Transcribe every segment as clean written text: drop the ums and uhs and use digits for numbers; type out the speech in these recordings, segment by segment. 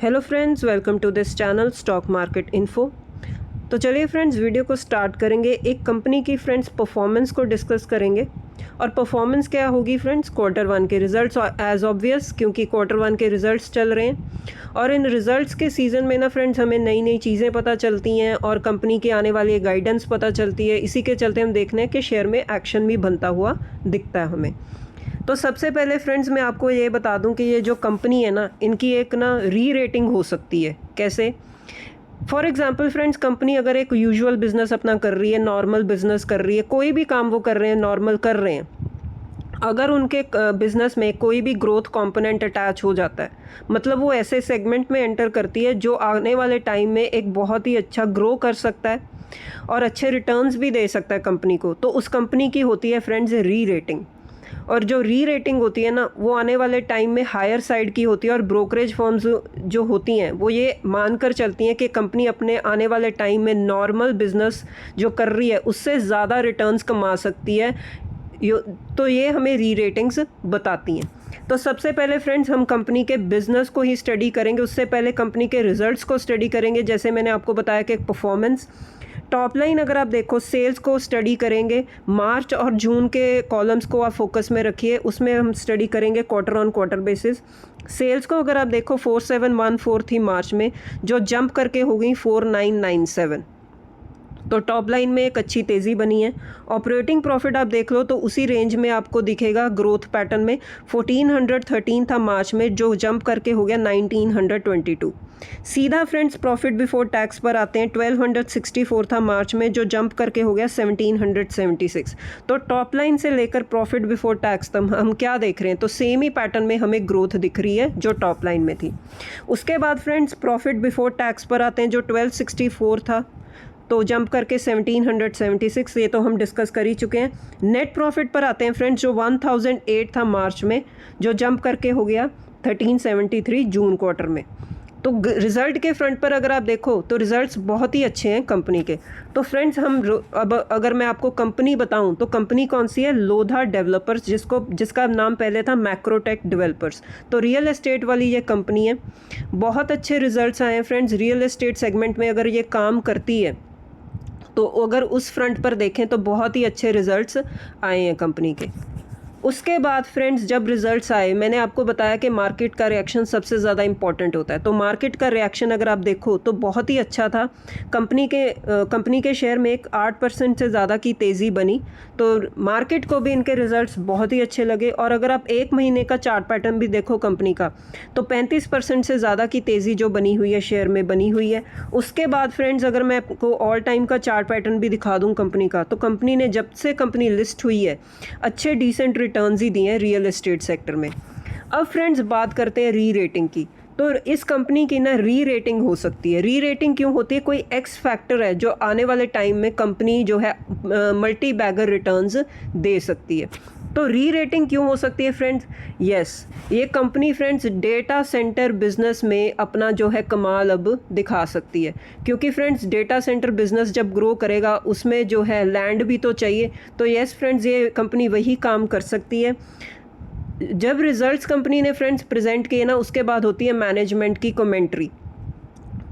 Hello friends, welcome to this channel stock market info. तो चलिए friends, video को start करेंगे। एक कंपनी की फ्रेंड्स परफॉर्मेंस को डिस्कस करेंगे। और परफॉर्मेंस क्या होगी फ्रेंड्स? क्वार्टर वन के रिजल्ट्स, एज ऑब्वियस, क्योंकि क्वार्टर वन के रिजल्ट्स चल रहे हैं। और इन रिजल्ट्स के सीज़न में ना फ्रेंड्स हमें नई नई चीज़ें पता चलती हैं और कंपनी की आने वाली गाइडेंस पता चलती है। इसी के चलते हम देखते हैं कि शेयर में एक्शन भी बनता हुआ दिखता है हमें। तो सबसे पहले फ्रेंड्स मैं आपको ये बता दूं कि ये जो कंपनी है ना, इनकी एक ना री रेटिंग हो सकती है। कैसे? फॉर एग्जांपल फ्रेंड्स, कंपनी अगर एक यूजुअल बिजनेस अपना कर रही है, नॉर्मल बिजनेस कर रही है, कोई भी काम वो कर रहे हैं, नॉर्मल कर रहे हैं, अगर उनके बिजनेस में कोई भी ग्रोथ कंपोनेंट अटैच हो जाता है, मतलब वो ऐसे सेगमेंट में एंटर करती है जो आने वाले टाइम में एक बहुत ही अच्छा ग्रो कर सकता है और अच्छे रिटर्न्स भी दे सकता है कंपनी को, तो उस कंपनी की होती है फ्रेंड्स री रेटिंग। और जो री रेटिंग होती है ना, वो आने वाले टाइम में हायर साइड की होती है। और ब्रोकरेज फर्म्स जो होती हैं वो ये मानकर चलती हैं कि कंपनी अपने आने वाले टाइम में नॉर्मल बिजनेस जो कर रही है उससे ज़्यादा रिटर्न्स कमा सकती है। तो ये हमें री रेटिंग्स बताती हैं। तो सबसे पहले फ्रेंड्स हम कंपनी के बिजनेस को ही स्टडी करेंगे, उससे पहले कंपनी के रिजल्ट्स को स्टडी करेंगे। जैसे मैंने आपको बताया कि परफॉर्मेंस, टॉप लाइन अगर आप देखो, सेल्स को स्टडी करेंगे। मार्च और जून के कॉलम्स को आप फोकस में रखिए, उसमें हम स्टडी करेंगे quarter on quarter basis. Sales को अगर आप देखो 4714 थी मार्च में, जो जंप करके हो गई 4997, तो टॉप लाइन में एक अच्छी तेज़ी बनी है। ऑपरेटिंग प्रॉफिट आप देख लो तो उसी रेंज में आपको दिखेगा ग्रोथ पैटर्न में। 1413 था मार्च में, जो जंप करके हो गया 1922। सीधा फ्रेंड्स प्रॉफिट बिफोर टैक्स पर आते हैं। 1264 था मार्च में, जो जंप करके हो गया 1776। तो टॉप लाइन से लेकर प्रॉफिट बिफोर टैक्स तक हम क्या देख रहे हैं? तो सेम ही पैटर्न में हमें ग्रोथ दिख रही है जो टॉप लाइन में थी। उसके बाद फ्रेंड्स प्रॉफिट बिफोर टैक्स पर आते हैं, जो 1264 था, तो जंप करके 1776, ये तो हम डिस्कस कर ही चुके हैं। नेट प्रॉफिट पर आते हैं फ्रेंड्स, जो 1008 था मार्च में, जो जंप करके हो गया 1373 जून क्वार्टर में। तो रिज़ल्ट के फ्रंट पर अगर आप देखो तो रिज़ल्ट्स बहुत ही अच्छे हैं कंपनी के। तो फ्रेंड्स हम अब अगर मैं आपको कंपनी बताऊं तो कंपनी कौन सी है? लोधा डेवलपर्स, जिसका नाम पहले था मैक्रोटेक डेवलपर्स। तो रियल एस्टेट वाली ये कंपनी है। बहुत अच्छे रिजल्ट्स आए हैं फ्रेंड्स। रियल एस्टेट सेगमेंट में अगर ये काम करती है तो अगर उस फ्रंट पर देखें तो बहुत ही अच्छे रिजल्ट्स आए हैं कंपनी के। उसके बाद फ्रेंड्स जब रिजल्ट्स आए, मैंने आपको बताया कि मार्केट का रिएक्शन सबसे ज़्यादा इंपॉर्टेंट होता है। तो मार्केट का रिएक्शन अगर आप देखो तो बहुत ही अच्छा था। कंपनी के शेयर में एक 8% से ज़्यादा की तेज़ी बनी। तो मार्केट को भी इनके रिजल्ट्स बहुत ही अच्छे लगे। और अगर आप एक महीने का चार्ट पैटर्न भी देखो कंपनी का, तो 35% से ज़्यादा की तेज़ी जो बनी हुई है शेयर में बनी हुई है। उसके बाद फ्रेंड्स अगर मैं आपको ऑल टाइम का चार्ट पैटर्न भी दिखा दूँ कंपनी का, तो कंपनी ने जब से कंपनी लिस्ट हुई है अच्छे डिसेंट रिटर्न्स ही दिए हैं रियल एस्टेट सेक्टर में। अब फ्रेंड्स बात करते हैं री रेटिंग की। तो इस कंपनी की ना री रेटिंग हो सकती है। री रेटिंग क्यों होती है? कोई एक्स फैक्टर है जो आने वाले टाइम में कंपनी जो है मल्टी बैगर रिटर्न्स दे सकती है। तो री रेटिंग क्यों हो सकती है फ्रेंड्स? यस, ये company friends data centre business में अपना जो है कमाल अब दिखा सकती है। क्योंकि फ्रेंड्स डेटा सेंटर बिजनेस जब ग्रो करेगा उसमें जो है लैंड भी तो चाहिए। तो यस फ्रेंड्स, ये कंपनी वही काम कर सकती है। जब रिजल्ट्स कंपनी ने फ्रेंड्स प्रेजेंट किए ना, उसके बाद होती है मैनेजमेंट की कमेंट्री।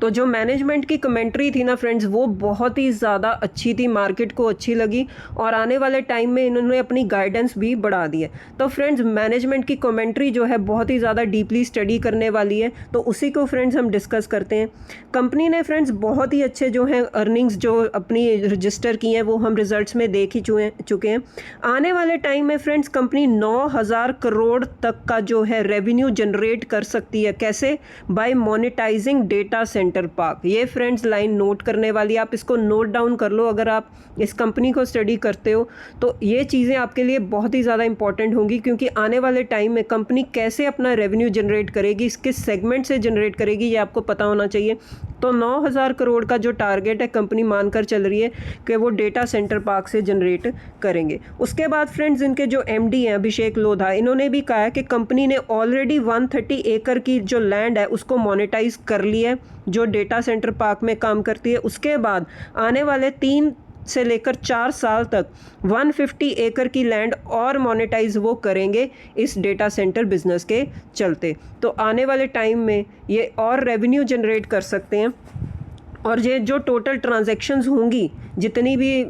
तो जो मैनेजमेंट की कमेंट्री थी ना फ्रेंड्स, वो बहुत ही ज़्यादा अच्छी थी, मार्केट को अच्छी लगी। और आने वाले टाइम में इन्होंने अपनी गाइडेंस भी बढ़ा दी है। तो फ्रेंड्स मैनेजमेंट की कमेंट्री जो है बहुत ही ज़्यादा डीपली स्टडी करने वाली है, तो उसी को फ्रेंड्स हम डिस्कस करते हैं। कंपनी ने फ्रेंड्स बहुत ही अच्छे जो हैं अर्निंग्स जो अपनी रजिस्टर की हैं, वो हम रिजल्ट्स में देख ही चुके हैं। आने वाले टाइम में फ्रेंड्स कंपनी 9000 करोड़ तक का जो है रेवेन्यू जनरेट कर सकती है। कैसे? By monetizing data center park. ये फ्रेंड्स लाइन नोट करने वाली, आप इसको नोट डाउन कर लो। अगर आप इस कंपनी को स्टडी करते हो तो ये चीज़ें आपके लिए बहुत ही ज़्यादा इंपॉर्टेंट होंगी, क्योंकि आने वाले टाइम में कंपनी कैसे अपना रेवेन्यू जनरेट करेगी, किस सेगमेंट से जनरेट करेगी, ये आपको पता होना चाहिए। तो 9000 करोड़ का जो टारगेट है कंपनी मानकर चल रही है कि वो डेटा सेंटर पार्क से जनरेट करेंगे। उसके बाद फ्रेंड्स इनके जो एमडी हैं अभिषेक लोधा, इन्होंने भी कहा है कि कंपनी ने ऑलरेडी 130 एकड़ की जो लैंड है उसको मोनेटाइज कर लिया है, जो डेटा सेंटर पार्क में काम करती है। उसके बाद आने वाले 3 से लेकर 4 साल तक 150 एकड़ की लैंड और मोनेटाइज वो करेंगे इस डेटा सेंटर बिजनेस के चलते। तो आने वाले टाइम में ये और रेवेन्यू जनरेट कर सकते हैं, और ये जो टोटल ट्रांजैक्शंस होंगी, जितनी भी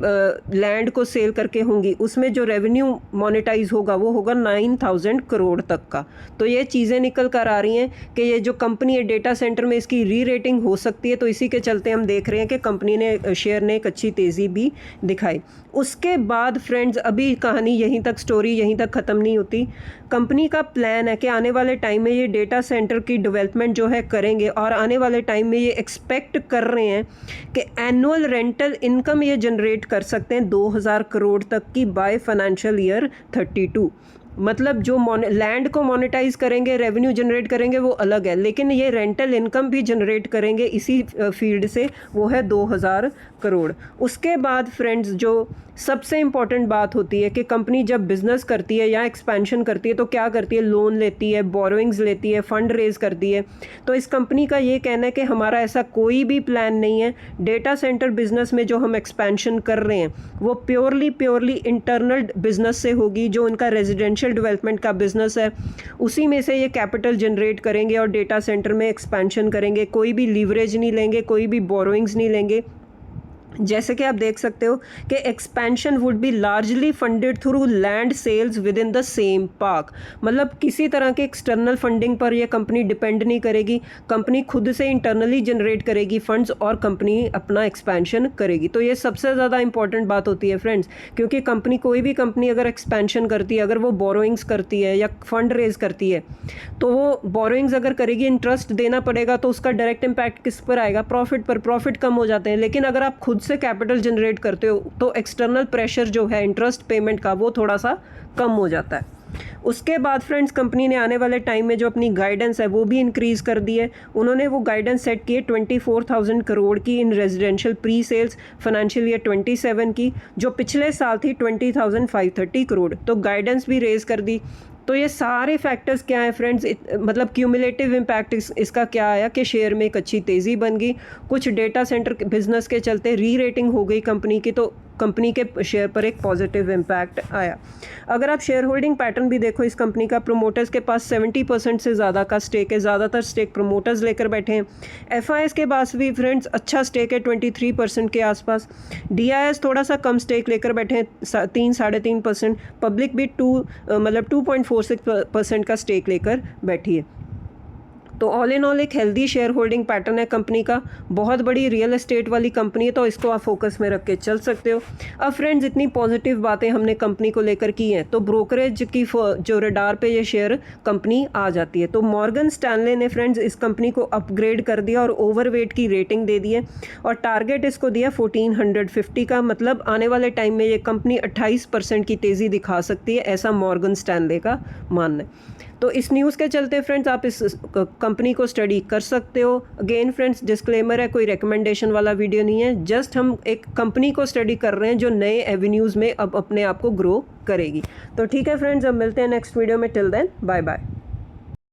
लैंड को सेल करके होंगी, उसमें जो रेवेन्यू मोनेटाइज होगा वो होगा 9000 करोड़ तक का। तो ये चीज़ें निकल कर आ रही हैं कि ये जो कंपनी है डेटा सेंटर में, इसकी री रेटिंग हो सकती है। तो इसी के चलते हम देख रहे हैं कि कंपनी ने, शेयर ने एक अच्छी तेज़ी भी दिखाई। उसके बाद फ्रेंड्स, अभी कहानी यहीं तक, स्टोरी यहीं तक ख़त्म नहीं होती। कंपनी का प्लान है कि आने वाले टाइम में ये डेटा सेंटर की डेवलपमेंट जो है करेंगे, और आने वाले टाइम में ये एक्सपेक्ट कर रहे हैं कि एनुअल रेंटल इनकम ये जनरेट कर सकते हैं 2000 करोड़ तक की बाय फाइनेंशियल ईयर 32। मतलब जो लैंड को मोनेटाइज करेंगे, रेवेन्यू जनरेट करेंगे, वो अलग है, लेकिन ये रेंटल इनकम भी जनरेट करेंगे इसी फील्ड से, वो है 2000 करोड़। उसके बाद फ्रेंड्स, जो सबसे इम्पॉर्टेंट बात होती है कि कंपनी जब बिज़नेस करती है या एक्सपेंशन करती है तो क्या करती है, लोन लेती है, बोरोइंग्स लेती है, फंड रेज करती है। तो इस कंपनी का ये कहना है कि हमारा ऐसा कोई भी प्लान नहीं है। डेटा सेंटर बिजनेस में जो हम एक्सपेंशन कर रहे हैं वो प्योरली इंटरनल बिजनेस से होगी। जो उनका रेजिडेंशियल डेवलपमेंट का बिजनेस है उसी में से ये कैपिटल जनरेट करेंगे और डेटा सेंटर में एक्सपेंशन करेंगे। कोई भी लीवरेज नहीं लेंगे, कोई भी बोरोइंग्स नहीं लेंगे। जैसे कि आप देख सकते हो कि expansion would be largely funded through land sales within the same park. मतलब किसी तरह के एक्सटर्नल फंडिंग पर यह कंपनी डिपेंड नहीं करेगी। कंपनी खुद से इंटरनली जनरेट करेगी फंड्स और कंपनी अपना एक्सपेंशन करेगी। तो ये सबसे ज़्यादा इंपॉर्टेंट बात होती है फ्रेंड्स, क्योंकि कंपनी, कोई भी कंपनी अगर एक्सपेंशन करती है, अगर वो बोरोइंग्स करती है या फंड रेज करती है, तो वो बोरोइंग्स अगर करेगी, इंटरेस्ट देना पड़ेगा, तो उसका डायरेक्ट इम्पैक्ट किस पर आएगा, प्रॉफिट पर। प्रॉफिट कम हो जाते हैं। लेकिन अगर आप खुद से कैपिटल जनरेट करते हो तो एक्सटर्नल प्रेशर जो है इंटरेस्ट पेमेंट का, वो थोड़ा सा कम हो जाता है। उसके बाद फ्रेंड्स, कंपनी ने आने वाले टाइम में जो अपनी गाइडेंस है वो भी इंक्रीज कर दी है। उन्होंने वो गाइडेंस सेट की है 24,000 करोड़ की in residential pre sales financial year 27 की, जो पिछले साल थी 20,530 करोड़। तो गाइडेंस भी रेज कर दी। तो ये सारे फैक्टर्स क्या हैं फ्रेंड्स, मतलब क्यूमुलेटिव इम्पैक्ट इसका क्या आया कि शेयर में एक अच्छी तेज़ी बन गई। कुछ डेटा सेंटर बिजनेस के चलते री रेटिंग हो गई कंपनी की, तो कंपनी के शेयर पर एक पॉजिटिव इम्पैक्ट आया। अगर आप शेयर होल्डिंग पैटर्न भी देखो इस कंपनी का, प्रोमोटर्स के पास 70% से ज़्यादा का स्टेक है। ज़्यादातर स्टेक प्रोमोटर्स लेकर बैठे हैं। FIS के पास भी फ्रेंड्स अच्छा स्टेक है 23% के आसपास। DIS थोड़ा सा कम स्टेक लेकर बैठे हैं, 3-3.5%। पब्लिक भी 2.46% का स्टेक लेकर बैठी है। तो ऑल इन ऑल एक हेल्दी शेयर होल्डिंग पैटर्न है कंपनी का। बहुत बड़ी रियल एस्टेट वाली कंपनी है, तो इसको आप फोकस में रख के चल सकते हो। अब फ्रेंड्स, इतनी पॉजिटिव बातें हमने कंपनी को लेकर की हैं, तो ब्रोकरेज की जो रडार पे ये शेयर कंपनी आ जाती है। तो मॉर्गन स्टैनले ने फ्रेंड्स इस कंपनी को अपग्रेड कर दिया और ओवरवेट की रेटिंग दे दी है, और टारगेट इसको दिया 1450 का। मतलब आने वाले टाइम में ये कंपनी 28% की तेज़ी दिखा सकती है, ऐसा मॉर्गन स्टैनले का मानना है। तो इस न्यूज़ के चलते फ्रेंड्स आप इस कंपनी को स्टडी कर सकते हो। अगेन फ्रेंड्स, डिस्क्लेमर है, कोई रिकमेंडेशन वाला वीडियो नहीं है। जस्ट हम एक कंपनी को स्टडी कर रहे हैं जो नए एवेन्यूज़ में अब अपने आप को ग्रो करेगी। तो ठीक है फ्रेंड्स, अब मिलते हैं नेक्स्ट वीडियो में। Till then bye bye.